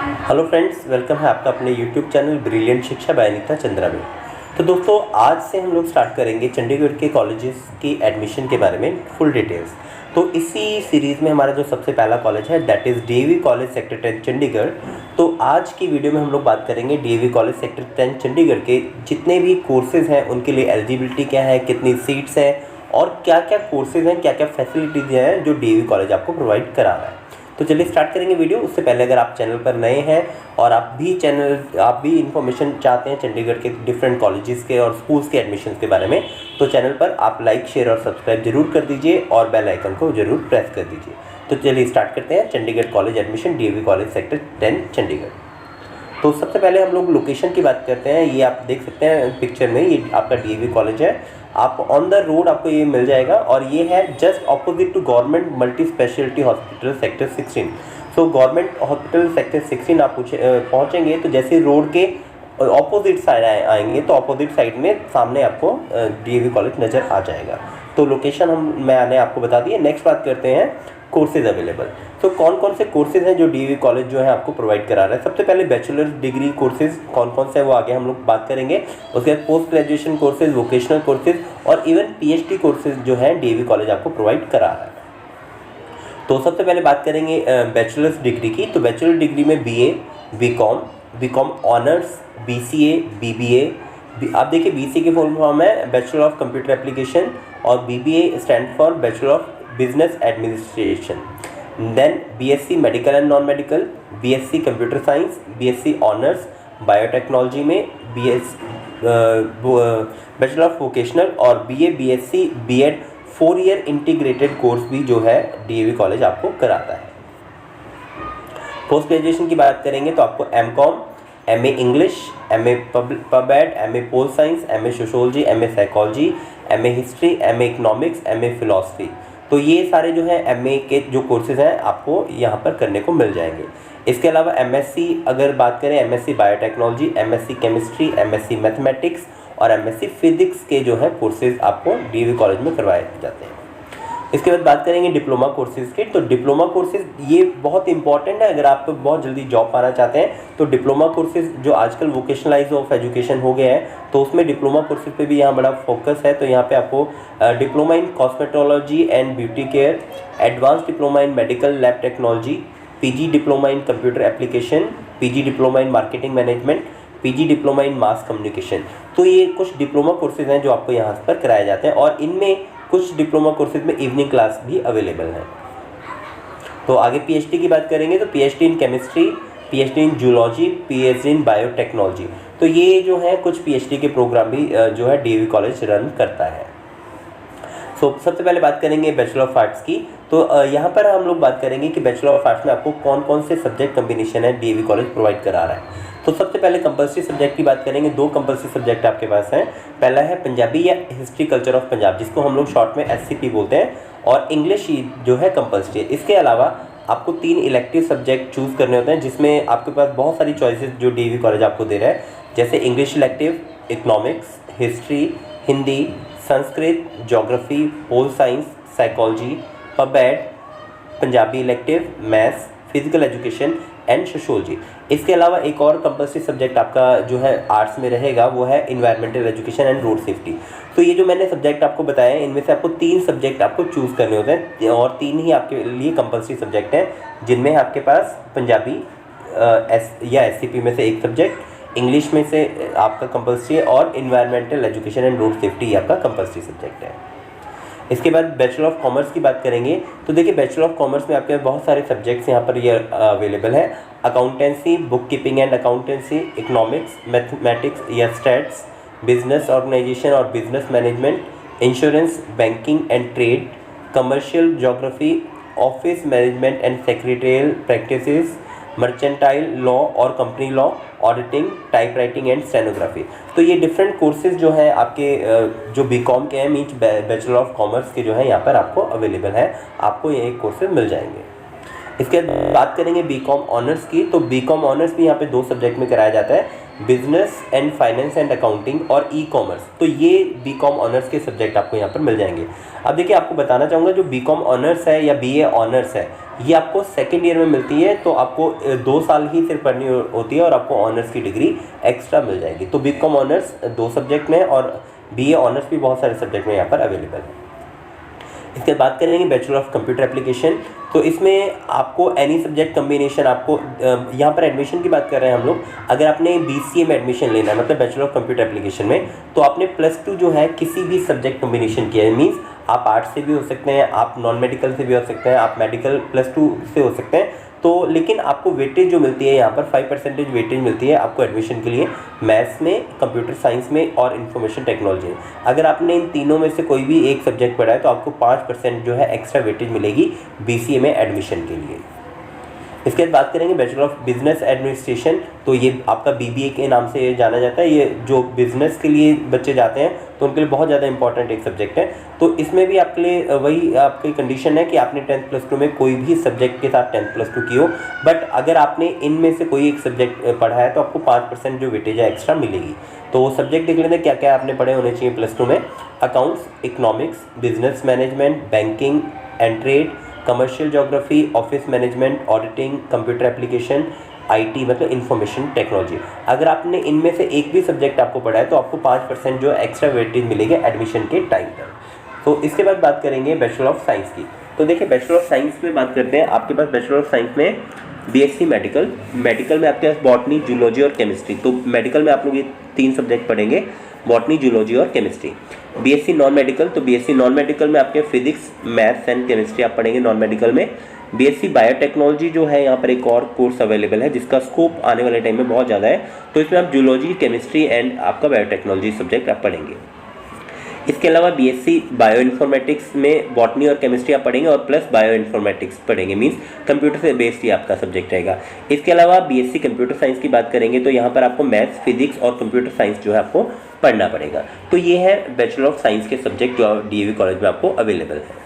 Hello friends, welcome है आपका अपने यूट्यूब चैनल ब्रिलियंट शिक्षा बाय अनीता चंद्रा में। तो दोस्तों, आज से हम लोग स्टार्ट करेंगे चंडीगढ़ के कॉलेजेस की एडमिशन के बारे में फुल डिटेल्स। तो इसी सीरीज़ में हमारा जो सबसे पहला कॉलेज है that is DAV college sector 10 Chandigarh. तो आज की वीडियो में हम लोग बात करेंगे डीएवी कॉलेज सेक्टर 10 चंडीगढ़ के जितने भी कोर्सेज़ हैं उनके लिए एलिजिबिलिटी क्या है, कितनी सीट्स हैं और क्या क्या कोर्सेज़ हैं, क्या क्या फैसिलिटीज़ हैं जो डीएवी कॉलेज आपको प्रोवाइड करा रहा है। तो चलिए स्टार्ट करेंगे वीडियो। उससे पहले अगर आप चैनल पर नए हैं और आप भी इन्फॉर्मेशन चाहते हैं चंडीगढ़ के डिफरेंट कॉलेजेस के और स्कूल्स के एडमिशन के बारे में, तो चैनल पर आप लाइक, शेयर और सब्सक्राइब जरूर कर दीजिए और बेल आइकन को जरूर प्रेस कर दीजिए। तो चलिए स्टार्ट करते हैं Chandigarh college admission DAV college sector 10 Chandigarh. तो सबसे पहले हम लोग लोकेशन की बात करते हैं। ये आप देख सकते हैं पिक्चर में, ये आपका डीएवी कॉलेज है। आप ऑन द रोड आपको ये मिल जाएगा और ये है just opposite to government multi speciality hospital sector 16। So government hospital sector 16 आप पहुँचेंगे तो जैसे रोड के ऑपोजिट साइड आएंगे तो ऑपोजिट साइड में सामने आपको डीएवी कॉलेज नज़र आ जाएगा। तो लोकेशन मैंने आपको बता दी है। नेक्स्ट बात करते हैं कोर्सेज अवेलेबल। तो कौन कौन से कोर्सेज हैं जो डीएवी कॉलेज जो है आपको प्रोवाइड करा रहा है। सबसे पहले बैचलर डिग्री कोर्सेज कौन कौन से हैं वो आगे हम लोग बात करेंगे। उसके बाद post graduation courses, vocational courses और इवन पीएचडी कोर्सेज जो है डीएवी कॉलेज आपको प्रोवाइड करा रहा है। तो सबसे पहले बात करेंगे बैचलर्स डिग्री की। तो बैचलर डिग्री में BA, BCom honours, BCA, BBA. आप देखिए बीसीए की फुल फॉर्म है बैचलर ऑफ कंप्यूटर एप्लीकेशन और BBA stand for bachelor of business administration. Then BSc medical and non medical, BSc computer science, BSc honours biotechnology में, bachelor of vocational और BA, BSc, BEd 4 year integrated course भी जो है DAV college आपको कराता है। Post graduation की बात करेंगे तो आपको MCom, MA English, MA PubAd, MA pol science, MA sociology, MA psychology, MA history, MA economics, MA philosophy. तो ये सारे जो है एमए के जो कोर्सेज हैं आपको यहाँ पर करने को मिल जाएंगे। इसके अलावा एमएससी अगर बात करें, MSc biotechnology, MSc chemistry, MSc mathematics और एमएससी फिजिक्स के जो है कोर्सेज आपको डीएवी कॉलेज में करवाए जाते हैं। इसके बाद बात करेंगे डिप्लोमा कोर्सेज़ की। तो डिप्लोमा कोर्सेज़ ये बहुत इंपॉर्टेंट है अगर आप बहुत जल्दी जॉब पाना चाहते हैं। तो डिप्लोमा कोर्सेज़ जो आजकल वोकेशनलाइज ऑफ एजुकेशन हो गए हैं तो उसमें डिप्लोमा कोर्सेज़ पे भी यहाँ बड़ा फोकस है। तो यहाँ पे आपको diploma in cosmetology and beauty care, advance diploma in medical lab technology, PG diploma in computer application, PG diploma in marketing management, PG diploma in mass communication. तो ये कुछ डिप्लोमा कोर्सेज़ हैं जो आपको यहाँ पर कराए जाते हैं और इनमें कुछ डिप्लोमा कोर्सेज में इवनिंग क्लास भी अवेलेबल है। तो आगे पीएचडी की बात करेंगे तो PhD in chemistry, PhD in zoology, PhD in biotechnology. तो ये जो है कुछ पीएचडी के प्रोग्राम भी जो है डीएवी कॉलेज रन करता है। सबसे पहले बात करेंगे बैचलर ऑफ आर्ट्स की। तो यहाँ पर हम लोग बात करेंगे कि बैचलर ऑफ आर्ट्स में आपको कौन कौन से सब्जेक्ट कम्बिनेशन है डीएवी कॉलेज प्रोवाइड करा रहा है। तो सबसे पहले कंपल्सरी सब्जेक्ट की बात करेंगे। 2 कंपल्सरी सब्जेक्ट आपके पास हैं। पहला है पंजाबी या हिस्ट्री कल्चर ऑफ पंजाब, जिसको हम लोग शॉर्ट में एससीपी बोलते हैं, और इंग्लिश जो है कंपल्सरी है। इसके अलावा आपको 3 इलेक्टिव सब्जेक्ट चूज़ करने होते हैं जिसमें आपके पास बहुत सारी चॉइसेस जो डीएवी कॉलेज आपको दे रहा है, जैसे English elective, economics, history, Hindi, Sanskrit, geography, pol science, psychology, PubAd, Punjabi elective, maths, physical education and sociology. इसके अलावा एक और कंपल्सरी सब्जेक्ट आपका जो है आर्ट्स में रहेगा वो है environmental education and road safety. तो ये जो मैंने सब्जेक्ट आपको बताया है इनमें से आपको 3 सब्जेक्ट आपको चूज़ करने होते हैं और 3 ही आपके लिए कंपल्सरी सब्जेक्ट हैं, जिनमें आपके पास पंजाबी या एससीपी में से एक सब्जेक्ट, इंग्लिश में से आपका कंपल्सरी है और environmental education and road safety आपका कंपल्सरी सब्जेक्ट है। इसके बाद बैचलर ऑफ कॉमर्स की बात करेंगे तो देखिए बैचलर ऑफ कॉमर्स में आपके बहुत सारे सब्जेक्ट्स यहाँ पर ये अवेलेबल है। Accountancy, book keeping and accountancy, economics, mathematics या स्टैट्स, बिजनेस ऑर्गेनाइजेशन और business management, insurance, banking and trade, commercial geography, office management and secretarial practices, mercantile law और company law, auditing, typewriting and stenography. तो ये different courses जो हैं आपके जो BCom के हैं बैचलर ऑफ कॉमर्स के जो है यहाँ पर आपको अवेलेबल है, आपको ये कोर्सेज मिल जाएंगे। इसके बाद बात करेंगे बीकॉम ऑनर्स की। तो बीकॉम ऑनर्स भी यहाँ पे 2 सब्जेक्ट में कराया जाता है, business and finance and accounting और ई कॉमर्स। तो ये बीकॉम ऑनर्स के सब्जेक्ट आपको यहाँ पर मिल जाएंगे। अब देखिए, आपको बताना चाहूँगा जो बीकॉम ऑनर्स है या बीए ऑनर्स है, ये आपको सेकेंड ईयर में मिलती है। तो आपको 2 साल ही सिर्फ पढ़नी होती है और आपको ऑनर्स की डिग्री एक्स्ट्रा मिल जाएगी। तो बीकॉम ऑनर्स 2 सब्जेक्ट में और बीए ऑनर्स भी बहुत सारे सब्जेक्ट में यहाँ पर अवेलेबल है। इसके बाद बात करेंगे बैचलर ऑफ कंप्यूटर एप्लीकेशन। तो इसमें आपको एनी सब्जेक्ट कम्बिनेशन, आपको यहाँ पर एडमिशन की बात कर रहे हैं हम लोग। अगर आपने बीसीए में एडमिशन लेना है, मतलब बैचलर ऑफ कंप्यूटर एप्लीकेशन में, तो आपने +2 जो है किसी भी सब्जेक्ट कम्बिनेशन किया है। मीन्स आप आर्ट्स से भी हो सकते हैं, आप नॉन मेडिकल से भी हो सकते हैं, आप मेडिकल +2 से हो सकते हैं। तो लेकिन आपको वेटेज जो मिलती है यहाँ पर 5% वेटेज मिलती है आपको एडमिशन के लिए, मैथ्स में, कंप्यूटर साइंस में और इंफॉर्मेशन टेक्नोलॉजी। अगर आपने इन तीनों में से कोई भी एक सब्जेक्ट पढ़ा है तो आपको 5% जो है एक्स्ट्रा वेटेज मिलेगी बीसीए में एडमिशन के लिए। इसके बाद बात करेंगे बैचलर ऑफ बिजनेस एडमिनिस्ट्रेशन। तो ये आपका बीबीए के नाम से जाना जाता है। ये जो बिजनेस के लिए बच्चे जाते हैं तो उनके लिए बहुत ज़्यादा इंपॉर्टेंट एक सब्जेक्ट है। तो इसमें भी आपके लिए वही आपकी कंडीशन है कि आपने 10th + 2 में कोई भी सब्जेक्ट के साथ 10th + 2 की हो। बट अगर आपने इनमें से कोई एक सब्जेक्ट पढ़ा है तो आपको 5% जो वेटेज है एक्स्ट्रा मिलेगी। तो वो सब्जेक्ट देख लेते हैं क्या क्या आपने पढ़े होने चाहिए +2 में। Accounts, economics, business management, banking and trade, commercial geography, office management, auditing, computer application, IT मतलब इंफॉर्मेशन टेक्नोलॉजी। अगर आपने इनमें से एक भी सब्जेक्ट आपको पढ़ा है तो आपको 5% जो एक्स्ट्रा वेटेज मिलेगी एडमिशन के टाइम पर। तो इसके बाद बात करेंगे बैचलर ऑफ साइंस की। तो देखिए, बैचलर ऑफ साइंस में बात करते हैं। आपके पास बैचलर ऑफ साइंस में बीएससी मेडिकल में आपके पास बॉटनी, जूलॉजी और केमिस्ट्री। तो मेडिकल में आप लोग ये 3 सब्जेक्ट पढ़ेंगे, बॉटनी, जूलॉजी और केमिस्ट्री। बीएससी नॉन मेडिकल, तो बीएससी नॉन मेडिकल में आपके फिजिक्स, मैथ्स एंड केमिस्ट्री आप पढ़ेंगे नॉन मेडिकल में। बीएससी बायोटेक्नोलॉजी जो है, यहाँ पर एक और कोर्स अवेलेबल है जिसका स्कोप आने वाले टाइम में बहुत ज़्यादा है। तो इसमें आप जूलॉजी, केमिस्ट्री एंड आपका बायोटेक्नोलॉजी सब्जेक्ट आप पढ़ेंगे। इसके अलावा बीएससी बायो इन्फॉर्मेटिक्स में बॉटनी और केमिस्ट्री आप पढ़ेंगे और प्लस बायो इन्फॉर्मेटिक्स पढ़ेंगे, मींस कंप्यूटर से बेस्ड ही आपका सब्जेक्ट रहेगा। इसके अलावा बीएससी कंप्यूटर साइंस की बात करेंगे तो यहाँ पर आपको मैथ्स, फिजिक्स और कंप्यूटर साइंस जो है आपको पढ़ना पड़ेगा। तो ये है बैचलर ऑफ साइंस के सब्जेक्ट जो डीएवी कॉलेज में आपको अवेलेबल है।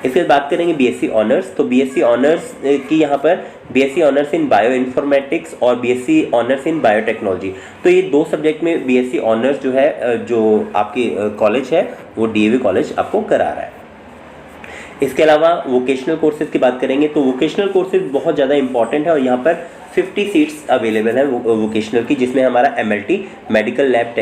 इसके बाद बात करेंगे बीएससी ऑनर्स। तो बीएससी ऑनर्स की यहाँ पर BSc honours in bio informatics और बीएससी ऑनर्स इन बायोटेक्नोलॉजी। तो ये 2 सब्जेक्ट में बीएससी ऑनर्स जो है, जो आपकी कॉलेज है वो डीएवी कॉलेज आपको करा रहा है। इसके अलावा वोकेशनल कोर्सेज की बात करेंगे तो वोकेशनल कोर्सेज बहुत ज़्यादा इंपॉर्टेंट है और यहाँ पर 50 सीट्स अवेलेबल है वोकेशनल की, जिसमें हमारा एमएलटी मेडिकल लैब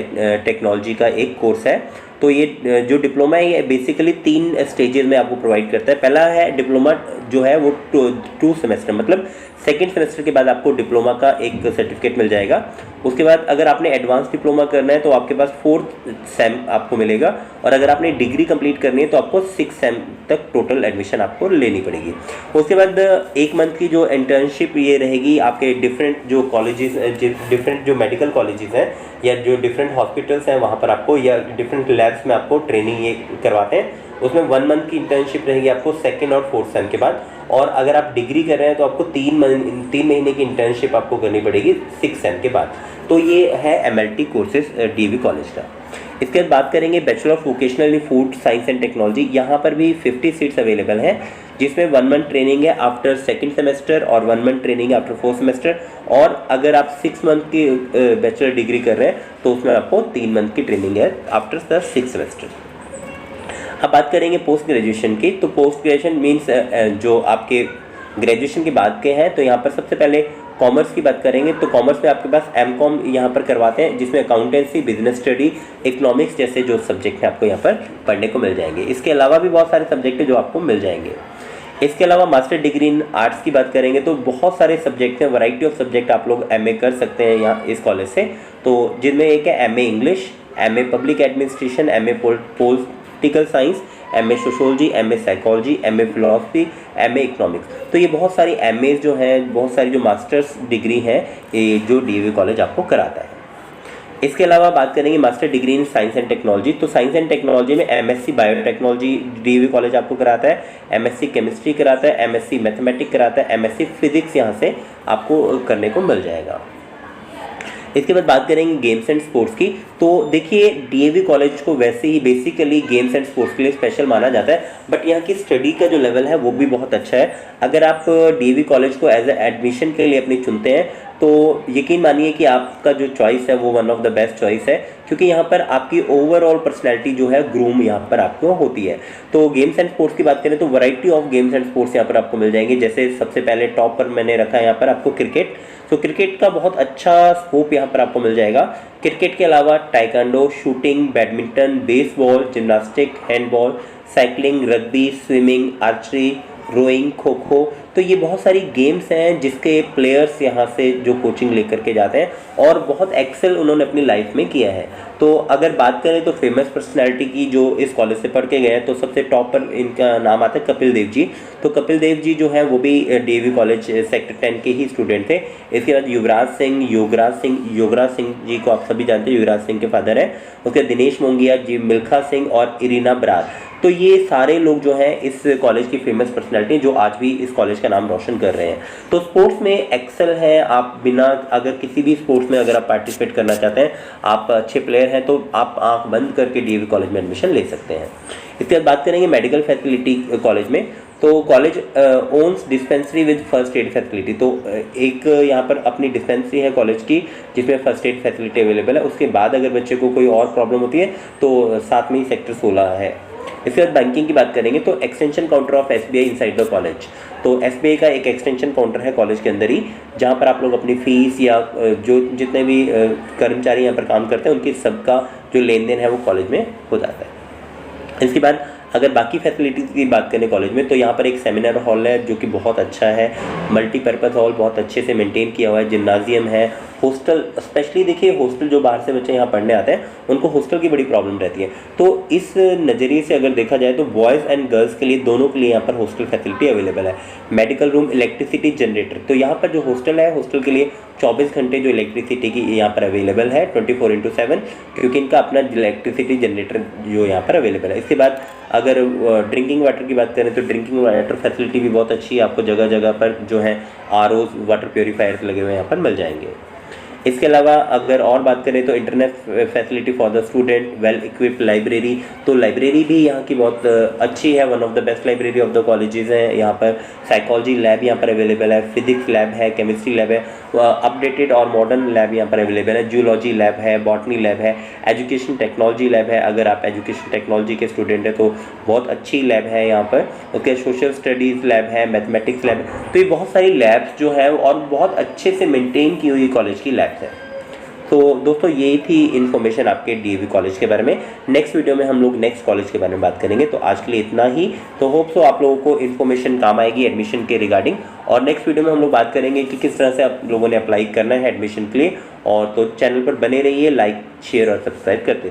टेक्नोलॉजी का एक कोर्स है। तो ये जो डिप्लोमा है ये बेसिकली 3 स्टेजेस में आपको प्रोवाइड करता है। पहला है डिप्लोमा जो है वो 2 सेमेस्टर, मतलब सेकेंड सेमेस्टर के बाद आपको डिप्लोमा का एक सर्टिफिकेट मिल जाएगा। उसके बाद अगर आपने एडवांस डिप्लोमा करना है तो आपके पास 4th सेम आपको मिलेगा और अगर आपने डिग्री कंप्लीट करनी है तो आपको 6 सेम तक टोटल एडमिशन आपको लेनी पड़ेगी। उसके बाद 1 मंथ की जो इंटर्नशिप ये रहेगी आपके डिफरेंट जो कॉलेजेस, डिफरेंट जो मेडिकल कॉलेजेस हैं या जो डिफरेंट हॉस्पिटल्स हैं वहाँ पर आपको, या डिफरेंट लैब्स में आपको ट्रेनिंग ये करवाते हैं। उसमें 1 मंथ की इंटर्नशिप रहेगी आपको 2nd और 4th सेम के बाद। और अगर आप डिग्री कर रहे हैं तो आपको 3 महीने की इंटर्नशिप आपको करनी पड़ेगी 6 सेम के बाद। तो ये है एमएलटी कोर्सेज डीएवी कॉलेज का। इसके बाद बात करेंगे bachelor of vocational in food science and technology. यहाँ पर भी 50 सीट्स अवेलेबल हैं जिसमें 1 मंथ ट्रेनिंग है आफ्टर 2nd सेमेस्टर और 1 मंथ ट्रेनिंग है आफ्टर 4th सेमेस्टर। और अगर आप 6 मंथ की बैचलर डिग्री कर रहे हैं तो उसमें आपको 3 मंथ की ट्रेनिंग है आफ्टर द 6th सेमेस्टर। अब बात करेंगे पोस्ट ग्रेजुएशन की। तो पोस्ट ग्रेजुएशन मीन्स जो आपके ग्रेजुएशन के बाद के हैं। तो यहाँ पर सबसे पहले कॉमर्स की बात करेंगे तो कॉमर्स में आपके पास एमकॉम यहाँ पर करवाते हैं जिसमें अकाउंटेंसी, बिजनेस स्टडी, इकोनॉमिक्स जैसे जो सब्जेक्ट हैं आपको यहाँ पर पढ़ने को मिल जाएंगे। इसके अलावा भी बहुत सारे सब्जेक्ट हैं जो आपको मिल जाएंगे। इसके अलावा मास्टर डिग्री इन आर्ट्स की बात करेंगे तो बहुत सारे सब्जेक्ट हैं, वैरायटी ऑफ सब्जेक्ट आप लोग एमए कर सकते हैं यहाँ इस कॉलेज से। तो जिनमें एक है MA English, MA public administration, MA political science, MA sociology, MA psychology, MA philosophy, MA economics. तो ये बहुत सारी एमए जो हैं, बहुत सारी जो मास्टर्स डिग्री हैं ये जो डीएवी कॉलेज आपको कराता है। इसके अलावा बात करेंगे master degree in science and technology. तो साइंस एंड टेक्नोलॉजी में एमएससी बायोटेक्नोलॉजी डीएवी कॉलेज आपको कराता है, एमएससी केमिस्ट्री कराता है, एमएससी मैथमेटिक्स कराता है, एमएससी फिजिक्स यहाँ से आपको करने को मिल जाएगा। इसके बाद बात करेंगे गेम्स एंड स्पोर्ट्स की। तो देखिए डीएवी कॉलेज को वैसे ही बेसिकली गेम्स एंड स्पोर्ट्स के लिए स्पेशल माना जाता है, बट यहाँ की स्टडी का जो लेवल है वो भी बहुत अच्छा है। अगर आप डीएवी कॉलेज को एज ए एडमिशन के लिए अपनी चुनते हैं तो यकीन मानिए कि आपका जो चॉइस है वो one of the best choice है, क्योंकि यहाँ पर आपकी ओवरऑल पर्सनैलिटी जो है ग्रूम यहाँ पर आपको होती है। तो गेम्स एंड स्पोर्ट्स की बात करें तो variety of games and sports यहाँ पर आपको मिल जाएंगे। जैसे सबसे पहले टॉप पर मैंने रखा है यहाँ पर आपको क्रिकेट। तो क्रिकेट का बहुत अच्छा स्कोप यहाँ पर आपको मिल जाएगा। क्रिकेट के अलावा taekwondo, shooting, badminton, baseball, gymnastic, handball, cycling, rugby, swimming, archery, rowing, kho kho, तो ये बहुत सारी गेम्स हैं जिसके प्लेयर्स यहाँ से जो कोचिंग लेकर के जाते हैं और बहुत एक्सेल उन्होंने अपनी लाइफ में किया है। तो अगर बात करें तो फेमस पर्सनैलिटी की जो इस कॉलेज से पढ़ के गए हैं तो सबसे टॉप पर इनका नाम आता है कपिल देव जी। तो कपिल देव जी जो है वो भी डीएवी कॉलेज सेक्टर 10 के ही स्टूडेंट थे। इसके बाद युवराज सिंह जी को आप सभी जानते हैं, युवराज सिंह के फादर हैं। उसके बाद दिनेश मोंगिया जी, मिल्खा सिंह और इरीना बरार। तो ये सारे लोग जो हैं इस कॉलेज की फेमस पर्सनैलिटी जो आज भी इस कॉलेज का नाम रोशन कर रहे हैं। तो स्पोर्ट्स में एक्सेल है, आप बिना अगर किसी भी स्पोर्ट्स में अगर आप पार्टिसिपेट करना चाहते हैं, आप अच्छे प्लेयर हैं, तो आप आंख बंद करके डीएवी कॉलेज में एडमिशन ले सकते हैं। इसके बाद बात करेंगे मेडिकल फैसिलिटी कॉलेज में। तो college owns dispensary with first aid facility. तो एक यहाँ पर अपनी डिस्पेंसरी है कॉलेज की जिसमें फर्स्ट एड फैसिलिटी अवेलेबल है। उसके बाद अगर बच्चे को कोई और प्रॉब्लम होती है तो साथ में ही सेक्टर 16 है। इसके बाद बैंकिंग की बात करेंगे तो extension counter of SBI inside the college. तो एसबीआई का एक एक्सटेंशन काउंटर है कॉलेज के अंदर ही, जहाँ पर आप लोग अपनी फीस या जो जितने भी कर्मचारी यहाँ पर काम करते हैं उनकी सबका जो लेन देन है वो कॉलेज में हो जाता है। इसके बाद अगर बाकी फैसिलिटीज़ की बात करें कॉलेज में तो यहाँ पर एक सेमिनार हॉल है जो कि बहुत अच्छा है, मल्टीपर्पज़ हॉल बहुत अच्छे से मेंटेन किया हुआ है, जिम्नाजियम है, हॉस्टल, स्पेशली देखिए हॉस्टल जो बाहर से बच्चे यहाँ पढ़ने आते हैं उनको हॉस्टल की बड़ी प्रॉब्लम रहती है। तो इस नज़रिए से अगर देखा जाए तो बॉयज़ एंड गर्ल्स के लिए दोनों के लिए यहाँ पर हॉस्टल फैसिलिटी अवेलेबल है। Medical room, electricity, generator. तो यहाँ पर जो हॉस्टल है, हॉस्टल के लिए 24 घंटे जो इलेक्ट्रिसिटी की यहाँ पर अवेलेबल है 24/7, क्योंकि इनका अपना इलेक्ट्रिसिटी जनरेटर जो यहाँ पर अवेलेबल है। इसके बाद अगर ड्रिंकिंग वाटर की बात करें तो ड्रिंकिंग वाटर फैसिलिटी भी बहुत अच्छी है, आपको जगह जगह पर जो है आरओ वाटर प्योरीफायर्स लगे हुए यहाँ पर मिल जाएंगे। इसके अलावा अगर और बात करें तो internet facility for the student, well equipped library. तो लाइब्रेरी भी यहाँ की बहुत अच्छी है, one of the best library of the colleges है। यहाँ पर साइकोलॉजी लैब यहाँ पर अवेलेबल है, फिजिक्स लैब है, केमिस्ट्री लैब है, अपडेटेड और मॉडर्न लैब यहाँ पर अवेलेबल है, जूलॉजी लैब है, बॉटनी लैब है, एजुकेशन टेक्नोलॉजी लैब है। अगर आप एजुकेशन टेक्नोलॉजी के स्टूडेंट हैं तो बहुत अच्छी लैब है यहाँ पर। ओके, सोशल स्टडीज़ लैब है, मैथमेटिक्स लैब। तो ये बहुत सारी लैब्स जो है और बहुत अच्छे से मेंटेन की हुई कॉलेज की लैब्स है। तो दोस्तों यही थी इन्फॉर्मेशन आपके डीएवी कॉलेज के बारे में। नेक्स्ट वीडियो में हम लोग नेक्स्ट कॉलेज के बारे में बात करेंगे। तो आज के लिए इतना ही। तो होप सो आप लोगों को इन्फॉर्मेशन काम आएगी एडमिशन के रिगार्डिंग, और नेक्स्ट वीडियो में हम लोग बात करेंगे कि किस तरह से आप लोगों ने अप्लाई करना है एडमिशन के लिए। और तो चैनल पर बने रहिए, लाइक, शेयर और सब्सक्राइब करते